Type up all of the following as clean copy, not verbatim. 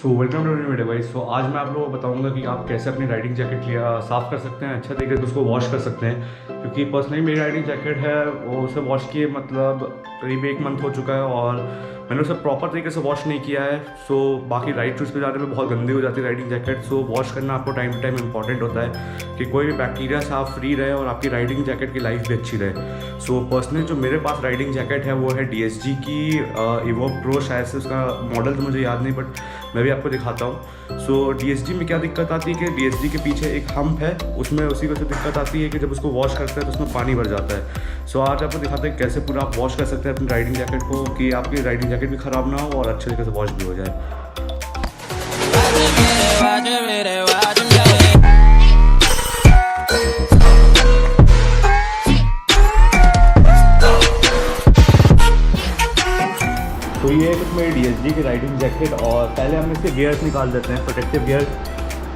Welcome to new video भाई। आज मैं आप लोगों को बताऊंगा कि आप कैसे अपनी राइडिंग जैकेट साफ़ कर सकते हैं, अच्छा तरीके से उसको वॉश कर सकते हैं। क्योंकि पर्सनली मेरी राइडिंग जैकेट है वो उसे वॉश किए मतलब करीब 1 मंथ हो चुका है और मैंने उसे प्रॉपर तरीके से वॉश नहीं किया है। बाकी राइड ट्रिप्स पे जाने में बहुत गंदी हो जाती है राइडिंग जैकेट। वॉश करना आपको टाइम टू टाइम इंपॉर्टेंट होता है कि कोई भी बैक्टीरिया से आप फ्री रहे और आपकी राइडिंग जैकेट की लाइफ भी अच्छी रहे। पर्सनली जो मेरे पास राइडिंग जैकेट है वो है DSG की इवोक प्रो, शायद से उसका मॉडल तो मुझे याद नहीं, बट मैं भी आपको दिखाता हूँ। DSG में क्या दिक्कत आती है कि DSG के पीछे एक हम्प है, उसमें उसी वजह से दिक्कत आती है कि जब उसको वॉश करते हैं तो उसमें पानी भर जाता है। आज आपको दिखाते हैं कैसे पूरा आप वॉश कर सकते हैं अपनी राइडिंग जैकेट को कि आपकी राइडिंग जैकेट भी ख़राब ना हो और अच्छे तरीके से वॉश भी हो जाए। ये है इसमें DSG की राइडिंग जैकेट और पहले हम इसके गियर्स निकाल देते हैं, प्रोटेक्टिव गियर्स,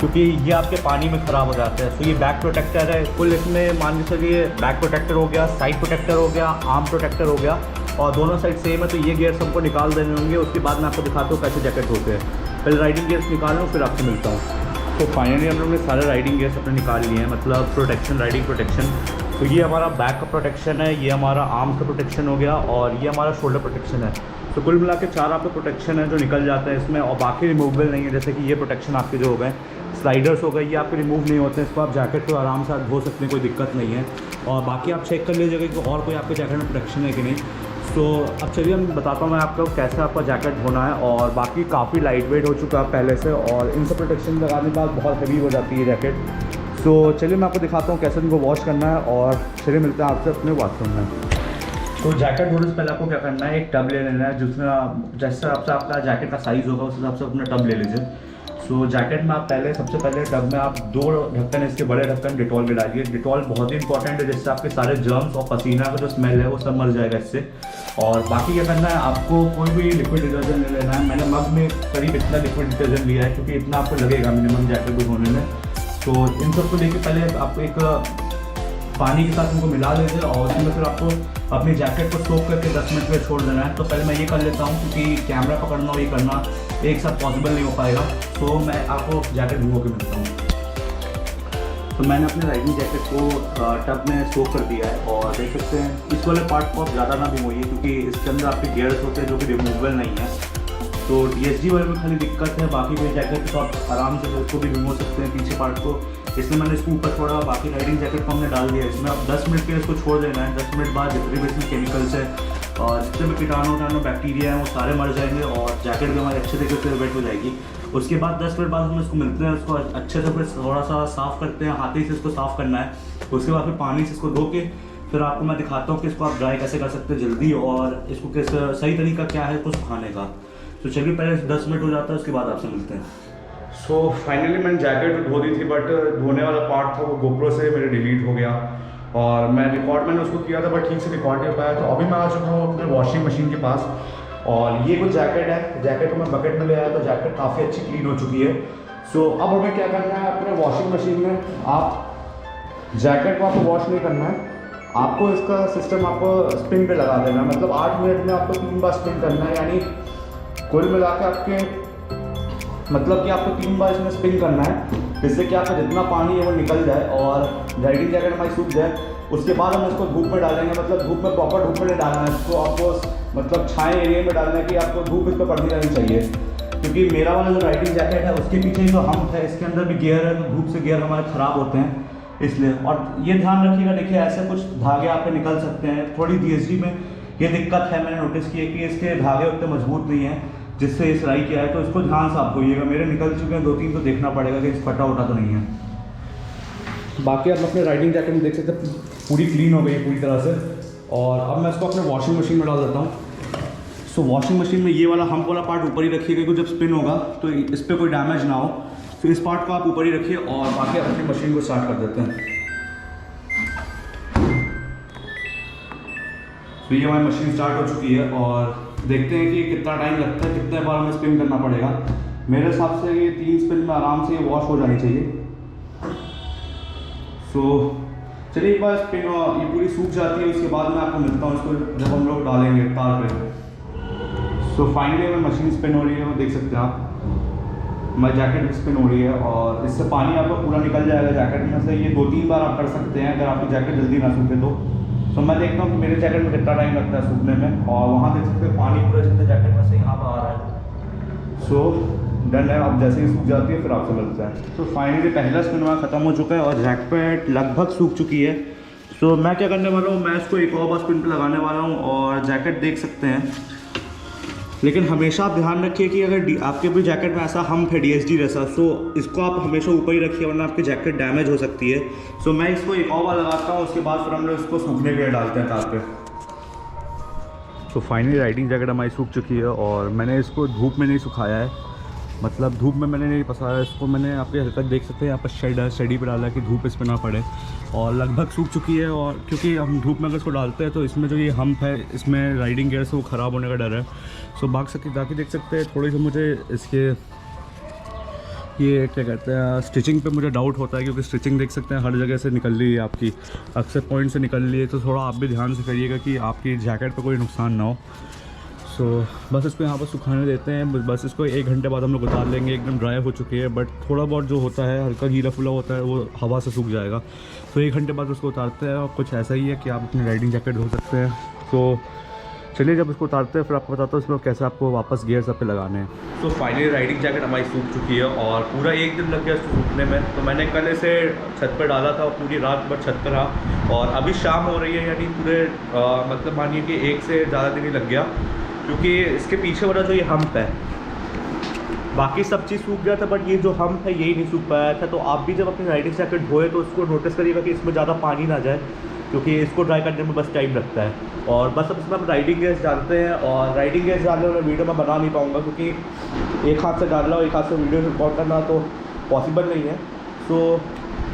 क्योंकि ये आपके पानी में ख़राब हो जाते हैं। ये बैक प्रोटेक्टर है कुल, इसमें मान के चलिए बैक प्रोटेक्टर हो गया, साइड प्रोटेक्टर हो गया, आर्म प्रोटेक्टर हो गया और दोनों साइड सेम है। तो ये गियर्स हमको निकाल देने होंगे, उसके बाद मैं आपको दिखाता हूँ कैसे जैकेट होते हैं। पहले राइडिंग गियर्स निकाल लूँ फिर आपसे मिलता हूँ। फाइनली हम लोग ने सारे राइडिंग गियर्स अपने निकाल लिए हैं, मतलब प्रोटेक्शन, राइडिंग प्रोटेक्शन। ये हमारा बैक का प्रोटेक्शन है, ये हमारा आर्म का प्रोटेक्शन हो गया और ये हमारा शोल्डर प्रोटेक्शन है। कुल मिला के 4 आपके प्रोटेक्शन है जो निकल जाते हैं इसमें और बाकी रिमूवेबल नहीं है। जैसे कि ये प्रोटेक्शन आपके जो हो गए, स्लाइडर्स हो गए, ये आपके रिमूव नहीं होते हैं। इसको आप जैकेट को आराम से धो सकते हैं, कोई दिक्कत नहीं है। और बाकी आप चेक कर लीजिएगा कि और कोई आपके जैकेट में प्रोटेक्शन है कि नहीं। अब चलिए हम बताता हूँ मैं आपको कैसे आपका जैकेट धोना है। और बाकी काफ़ी लाइट वेट हो चुका है पहले से और इन सब प्रोटेक्शन लगाने के बाद बहुत हेवी हो जाती है जैकेट। चलिए मैं आपको दिखाता हूँ कैसे इनको वॉश करना है और चलिए मिलते हैं आपसे अपने बाथरूम में। जैकेट धोने से पहले आपको क्या करना है, एक टब ले लेना है जिसमें जैसे आपसे आपका जैकेट का साइज़ होगा उस हिसाब से अपना टब ले लीजिए। जैकेट में आप सबसे पहले टब में आप 2 ढक्कन, इसके बड़े ढक्कन डिटॉल के डालिए। डिटॉल बहुत ही इंपॉर्टेंट है, जिससे आपके सारे जर्म्स और पसीना का जो स्मेल है वो सब मर जाएगा इससे। और बाकी क्या करना है, आपको कोई भी लिक्विड डिटर्जेंट ले लेना है। मैंने मग में करीब इतना लिक्विड डिटर्जेंट लिया है क्योंकि इतना आपको लगेगा मिनिमम जैकेट को धोने में। इन सबको लेके पहले आपको एक पानी के साथ उनको मिला लीजिए और उसमें फिर आपको अपनी जैकेट को सोक करके 10 मिनट में छोड़ देना है। पहले मैं ये कर लेता हूँ क्योंकि कैमरा पकड़ना और ये करना एक साथ पॉसिबल नहीं हो पाएगा। मैं आपको जैकेट धो के मिलता हूँ। मैंने अपने राइडिंग जैकेट को टब में सोक कर दिया है और देख सकते हैं इस वाले पार्ट को आप ज़्यादा ना भिगोइए क्योंकि इसके अंदर आपके गियर्स होते हैं जो कि रिमूवेबल नहीं है। DSG वाले में खाली दिक्कत है, बाकी कोई जैकेट तो आप आराम से उसको भी भिगो सकते हैं पीछे पार्ट को। इसमें मैंने इसको ऊपर छोड़ा, बाकी राइडिंग जैकेट को हमने डाल दिया। इसमें आप 10 मिनट के लिए इसको छोड़ देना है। 10 मिनट बाद जितने भी इसमें केमिकल्स है और जितने भी कीटाणु बैक्टीरिया हैं वो सारे मर जाएंगे और जैकेट भी हमारी अच्छे तरीके से वेट हो जाएगी। उसके बाद 10 मिनट बाद हम इसको मिलते हैं, उसको अच्छे से फिर थोड़ा सा साफ़ करते हैं, हाथ ही से इसको साफ़ करना है। उसके बाद फिर पानी से इसको धो के फिर आपको मैं दिखाता हूँ कि इसको आप ड्राई कैसे कर सकते हैं जल्दी और इसको कैसे सही तरीका क्या है इसको सुखाने का। चलिए पहले 10 मिनट हो जाता है, उसके बाद आपसे मिलते हैं। फाइनली मैंने जैकेट तो धो दी थी, बट धोने वाला पार्ट था वो GoPro से मेरे डिलीट हो गया और मैंने उसको किया था बट ठीक से रिकॉर्ड नहीं पाया। अभी मैं आ चुका हूँ अपने वॉशिंग मशीन के पास और ये कुछ जैकेट है। जैकेट को मैं बकेट में ले आया तो जैकेट काफ़ी अच्छी क्लीन हो चुकी है। अब हमें क्या करना है, अपने वॉशिंग मशीन में आप जैकेट को आपको वॉश नहीं करना है, आपको इसका सिस्टम आपको स्पिन पे लगा देना है। मतलब 8 मिनट में आपको 3 बार स्पिन करना है, यानी कुल मिला के आपके मतलब कि आपको 3 बार इसमें स्पिन करना है, जिससे कि आपका जितना पानी है वो निकल जाए और राइडिंग जैकेट हमारी सूख जाए। उसके बाद हम इसको धूप में डालेंगे, मतलब धूप में प्रॉपर धूप में नहीं डालना है इसको, आपको मतलब छाए एरिया में डालना है कि आपको धूप इस पर पड़ती रहनी चाहिए। क्योंकि मेरा वाला जो राइडिंग जैकेट है उसके पीछे जो हम्प है इसके अंदर भी गियर है, तो धूप से गियर हमारे ख़राब होते हैं इसलिए। और ये ध्यान रखिएगा, देखिए ऐसे कुछ धागे आपके निकल सकते हैं। थोड़ी DSG में ये दिक्कत है, मैंने नोटिस की है कि इसके धागे उतने मजबूत नहीं हैं जिससे ये सिलाई किया है, तो इसको ध्यान से आप धोइएगा। मेरे निकल चुके हैं 2-3, तो देखना पड़ेगा कि फटा उटा तो नहीं है। बाकी आप अपने राइडिंग जैकेट में देख सकते हैं पूरी क्लीन हो गई है पूरी तरह से। और अब मैं इसको अपने वॉशिंग मशीन में डाल देता हूँ। वॉशिंग मशीन में ये वाला हम्प वाला पार्ट ऊपर ही रखिएगा क्योंकि जब स्पिन होगा तो इस पर कोई डैमेज ना हो। इस पार्ट को आप ऊपर ही रखिए और बाकी आप अपनी मशीन को स्टार्ट कर देते हैं। ये हमारी मशीन स्टार्ट हो चुकी है और देखते हैं कि कितना टाइम लगता है, कितने बार हमें स्पिन करना पड़ेगा। मेरे हिसाब से ये 3 स्पिन में आराम से ये वॉश हो जानी चाहिए। चलिए एक बार स्पिन ये पूरी सूख जाती है, उसके बाद मैं आपको मिलता हूँ इसको जब हम लोग डालेंगे तार पे। फाइनली हमें मशीन स्पिन हो रही है, वो देख सकते हैं आप। हमारी जैकेट भी स्पिन हो रही है और इससे पानी आपका पूरा निकल जाएगा जैकेट में से। ये 2-3 बार आप कर सकते हैं अगर आपकी जैकेट जल्दी ना सूखे तो मैं देखता हूँ कि मेरे जैकेट में कितना टाइम लगता है सूखने में। और वहाँ देख सकते हैं पानी पूरा जितना जैकेट में से यहाँ पर आ रहा है। सो डन है, अब जैसे ही सूख जाती है फिर आपसे मिलता है। तो फाइनली पहला स्पिन वहाँ ख़त्म हो चुका है और जैकेट लगभग सूख चुकी है। सो मैं क्या करने वाला हूँ, मैं इसको एक और बार स्पिन पे लगाने वाला हूँ और जैकेट देख सकते हैं। लेकिन हमेशा आप ध्यान रखिए कि अगर आपके भी जैकेट में ऐसा हम्प है DSG जैसा, सो इसको आप हमेशा ऊपर ही रखिए वरना आपकी जैकेट डैमेज हो सकती है। सो मैं इसको एक और बार लगाता हूँ, उसके बाद फिर हम लोग इसको सूखने के लिए डालते हैं तार पे। तो फाइनली राइडिंग जैकेट हमारी सूख चुकी है और मैंने इसको धूप में नहीं सुखाया है, मतलब धूप में मैंने नहीं पसारा इसको। मैंने आपके हल्का देख सकते हैं यहाँ पर शेड है, शेडी पर डाला है कि धूप इस पर ना पड़े और लगभग सूख चुकी है। और क्योंकि हम धूप में अगर इसको डालते हैं तो इसमें जो ये हम्प है इसमें राइडिंग गियर से वो ख़राब होने का डर है। सो बाकी देख सकते हैं थोड़ी सी मुझे इसके ये क्या कहते हैं स्टिचिंग पे मुझे डाउट होता है, क्योंकि स्टिचिंग देख सकते हैं हर जगह से निकल रही है, आपकी अक्सर पॉइंट से निकल रही है। तो थोड़ा आप भी ध्यान से करिएगा कि आपकी जैकेट पे कोई नुकसान ना हो। सो बस इसको यहाँ पर सुखाने देते हैं। बस इसको 1 घंटे बाद हम लोग उतार लेंगे। एकदम ड्राई हो चुकी है, बट थोड़ा बहुत जो होता है हल्का गीला फुला होता है वो हवा से सूख जाएगा। तो 1 घंटे बाद उसको उतारते हैं और कुछ ऐसा ही है कि आप अपनी राइडिंग जैकेट धो सकते हैं। तो चलिए जब इसको उतारते हैं फिर आपको बताता हूँ इसमें कैसे आपको वापस गियर सब पे लगाने हैं। तो फाइनली राइडिंग जैकेट हमारी सूख चुकी है और पूरा 1 दिन लग गया इसको सूखने में। तो मैंने कल इसे छत पर डाला था और पूरी रात भर छत पर रहा और अभी शाम हो रही है, यानी पूरे मतलब मानिए कि 1 से ज़्यादा दिन ही लग गया, क्योंकि इसके पीछे वाला जो ये हम्प है, बाकी सब चीज़ सूख गया था बट ये जो हम्प है यही नहीं सूख पाया था। तो आप भी जब अपनी राइडिंग जैकेट धोए तो उसको नोटिस करिएगा कि इसमें ज़्यादा पानी ना जाए, क्योंकि इसको ड्राई करने में बस टाइम लगता है। और बस अब इसमें हम राइडिंग गियर्स डालते हैं और राइडिंग गियर्स डालने में वीडियो में बना नहीं पाऊँगा, क्योंकि एक हाथ से डाल रहा हूँ, एक हाथ से वीडियो रिकॉर्ड करना तो पॉसिबल नहीं है। सो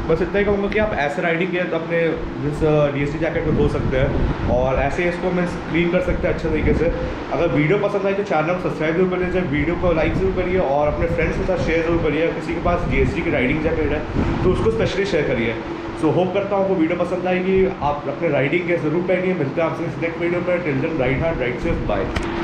बस इतना ही कहूँगा कि आप ऐसे राइडिंग गियर अपने जिस DSG जैकेट को धो सकते हैं और ऐसे इसको मैं क्लीन कर सकते हैं अच्छे तरीके से। अगर वीडियो पसंद आए तो चैनल को सब्सक्राइब जरूर कर लीजिए, वीडियो को लाइक जरूर करिए और अपने फ्रेंड्स के साथ शेयर जरूर करिए। किसी के पास DSG की राइडिंग जैकेट है तो उसको स्पेशली शेयर करिए। सो होप करता हूँ आपको वीडियो पसंद आएगी, आप अपने राइडिंग गियर ज़रूर पहनिए। मिलते हैं आपसे नेक्स्ट वीडियो में। Till then ride hard, ride safe, bye.